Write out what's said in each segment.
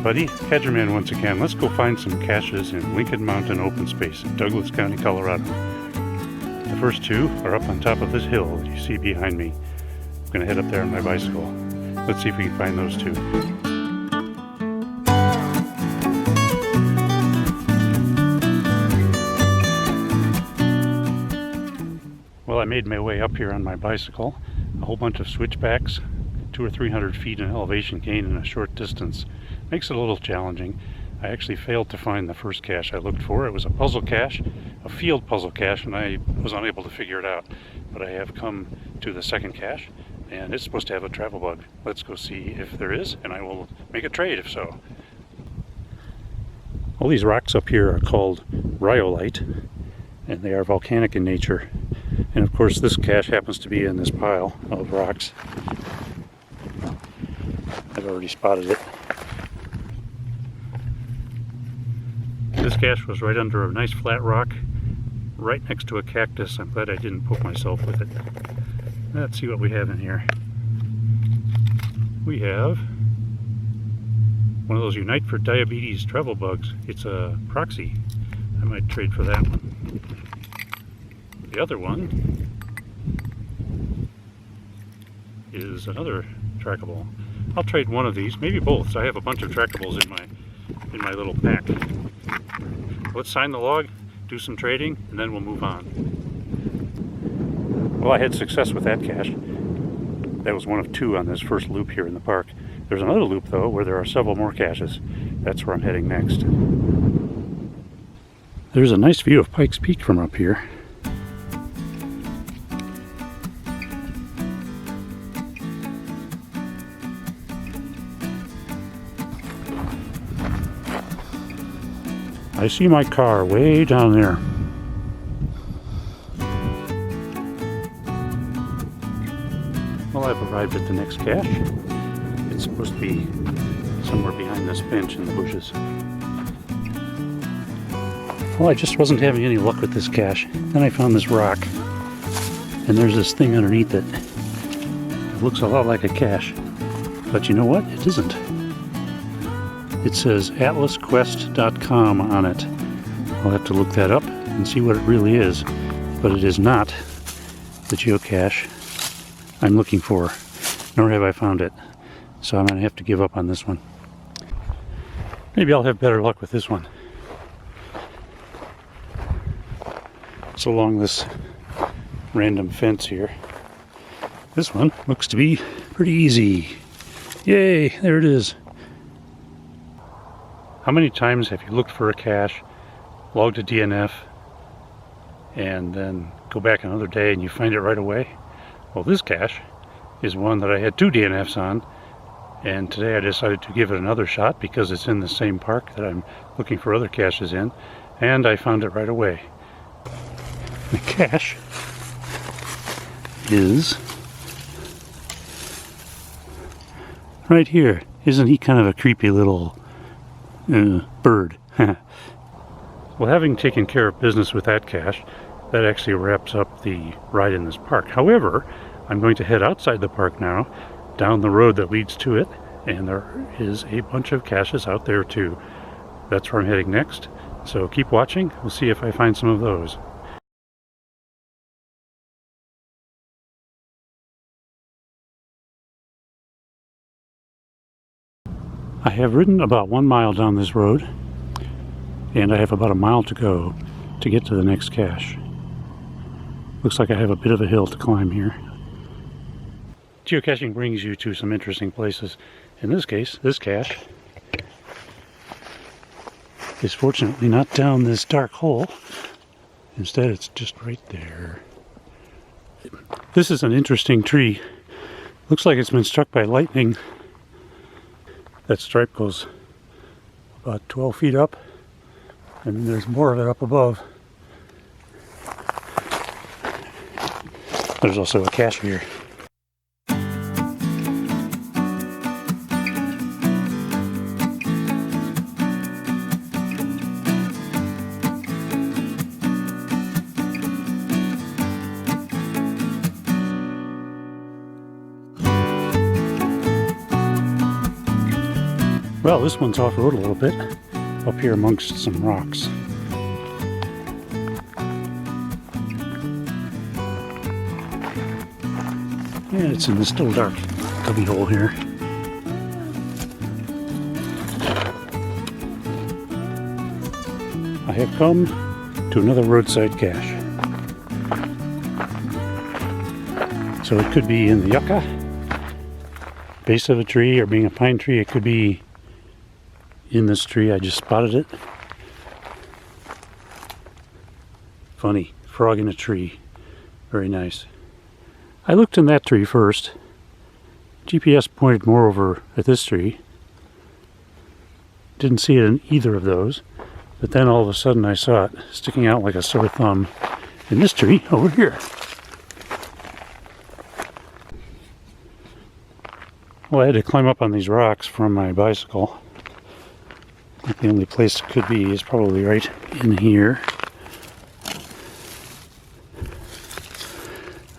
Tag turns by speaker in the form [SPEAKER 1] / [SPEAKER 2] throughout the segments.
[SPEAKER 1] everybody, CAJrrman once again. Let's go find some caches in Lincoln Mountain open space in Douglas County, Colorado. The first two are up on top of this hill that you see behind me. I'm going to head up there on my bicycle. Let's see if we can find those two. Well, I made my way up here on my bicycle. A whole bunch of switchbacks, 200 or 300 feet in elevation gain in a short distance. Makes it a little challenging. I actually failed to find the first cache I looked for. It was a puzzle cache, a field puzzle cache, and I was unable to figure it out. But I have come to the second cache, and it's supposed to have a travel bug. Let's go see if there is, and I will make a trade if so. All these rocks up here are called rhyolite, and they are volcanic in nature. And of course this cache happens to be in this pile of rocks. I've already spotted it. This cache was right under a nice flat rock, right next to a cactus. I'm glad I didn't poke myself with it. Let's see what we have in here. We have one of those Unite for Diabetes travel bugs. It's a proxy. I might trade for that one. The other one is another trackable. I'll trade one of these, maybe both. So I have a bunch of trackables in my little pack. Let's sign the log, do some trading, and then we'll move on. Well, I had success with that cache. That was one of two on this first loop here in the park. There's another loop though where there are several more caches. That's where I'm heading next. There's a nice view of Pikes Peak from up here. I see my car way down there. Well, I've arrived at the next cache. It's supposed to be somewhere behind this bench in the bushes. Well, I just wasn't having any luck with this cache. Then I found this rock, and there's this thing underneath it. It looks a lot like a cache, but you know what? It isn't. It says atlasquest.com on it. I'll have to look that up and see what it really is, but it is not the geocache I'm looking for, nor have I found it. So I'm going to have to give up on this one. Maybe I'll have better luck with this one. It's along this random fence here. This one looks to be pretty easy. Yay, there it is. How many times have you looked for a cache, logged a DNF, and then go back another day and you find it right away? Well, this cache is one that I had 2 DNFs on, and today I decided to give it another shot because it's in the same park that I'm looking for other caches in, and I found it right away. The cache is right here. Isn't he kind of a creepy little bird? Well, having taken care of business with that cache, that actually wraps up the ride in this park. However, I'm going to head outside the park now, down the road that leads to it, and there is a bunch of caches out there too. That's where I'm heading next, so keep watching. We'll see if I find some of those. I have ridden about 1 mile down this road, and I have about a mile to go to get to the next cache. Looks like I have a bit of a hill to climb here. Geocaching brings you to some interesting places. In this case, this cache is fortunately not down this dark hole. Instead, it's just right there. This is an interesting tree. Looks like it's been struck by lightning. That stripe goes about 12 feet up, and then there's more of it up above. There's also a cache here. Well, this one's off-road a little bit, up here amongst some rocks. And it's in this still dark cubby hole here. I have come to another roadside cache. So it could be in the yucca, base of a tree, or being a pine tree. It could be in this tree. I just spotted it. Funny, frog in a tree. Very nice. I looked in that tree first. GPS pointed more over at this tree. Didn't see it in either of those. But then all of a sudden I saw it sticking out like a sore thumb in this tree over here. Well, I had to climb up on these rocks from my bicycle. I think the only place it could be is probably right in here.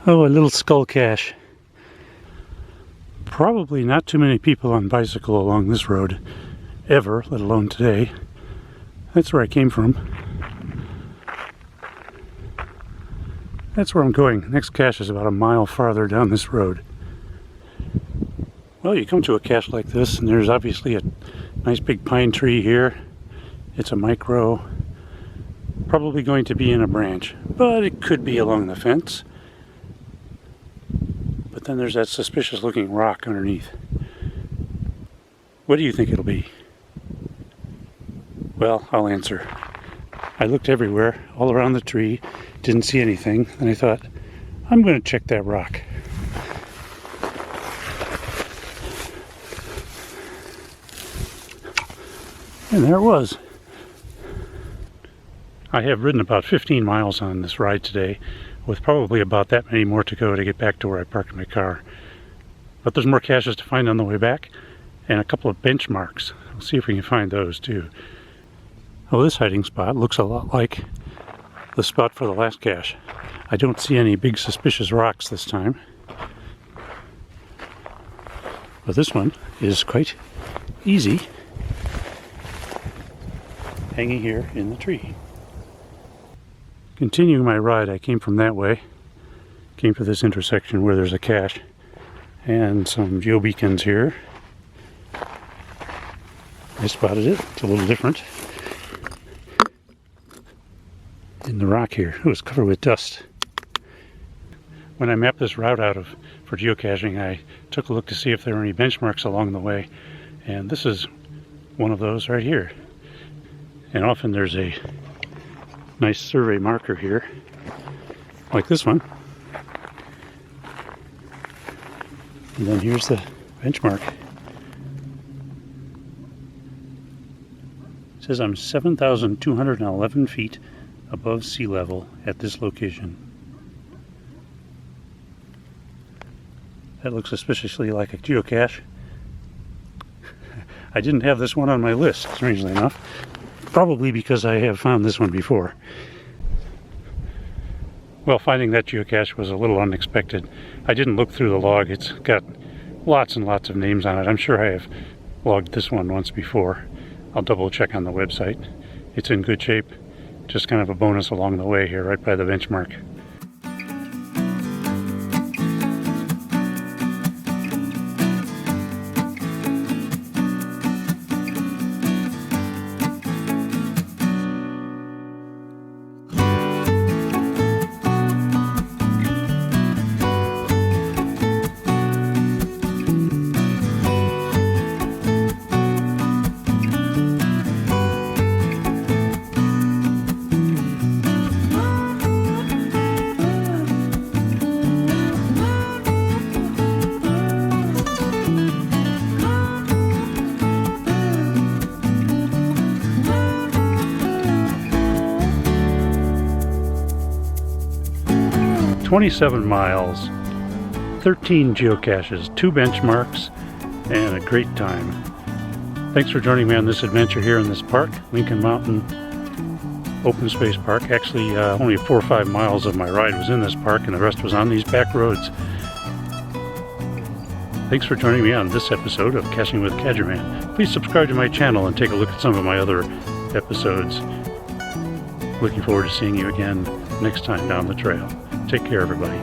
[SPEAKER 1] Oh, a little skull cache. Probably not too many people on bicycle along this road ever, let alone today. That's where I came from. That's where I'm going. Next cache is about a mile farther down this road. Well, you come to a cache like this, and there's obviously a nice big pine tree here. It's a micro. Probably going to be in a branch, but it could be along the fence. But then there's that suspicious looking rock underneath. What do you think it'll be? Well, I'll answer. I looked everywhere, all around the tree, didn't see anything, and I thought, I'm going to check that rock. And there it was. I have ridden about 15 miles on this ride today, with probably about that many more to go to get back to where I parked my car. But there's more caches to find on the way back, and a couple of benchmarks. We'll see if we can find those too. Oh, this hiding spot looks a lot like the spot for the last cache. I don't see any big suspicious rocks this time. But this one is quite easy, hanging here in the tree. Continuing my ride, I came from that way, came to this intersection where there's a cache and some geo beacons here. I spotted it. It's a little different. In the rock here, it was covered with dust. When I mapped this route out for geocaching, I took a look to see if there were any benchmarks along the way, and this is one of those right here. And often there's a nice survey marker here, like this one. And then here's the benchmark. It says I'm 7,211 feet above sea level at this location. That looks suspiciously like a geocache. I didn't have this one on my list, strangely enough. Probably because I have found this one before. Well, finding that geocache was a little unexpected. I didn't look through the log. It's got lots and lots of names on it. I'm sure I have logged this one once before. I'll double check on the website. It's in good shape. Just kind of a bonus along the way here, right by the benchmark. "27 miles, 13 geocaches, 2 benchmarks, and a great time." Thanks for joining me on this adventure here in this park, Lincoln Mountain Open Space Park. Actually, only 4 or 5 miles of my ride was in this park, and the rest was on these back roads. Thanks for joining me on this episode of Caching with CAJrrman. Please subscribe to my channel and take a look at some of my other episodes. Looking forward to seeing you again next time down the trail. Take care, everybody.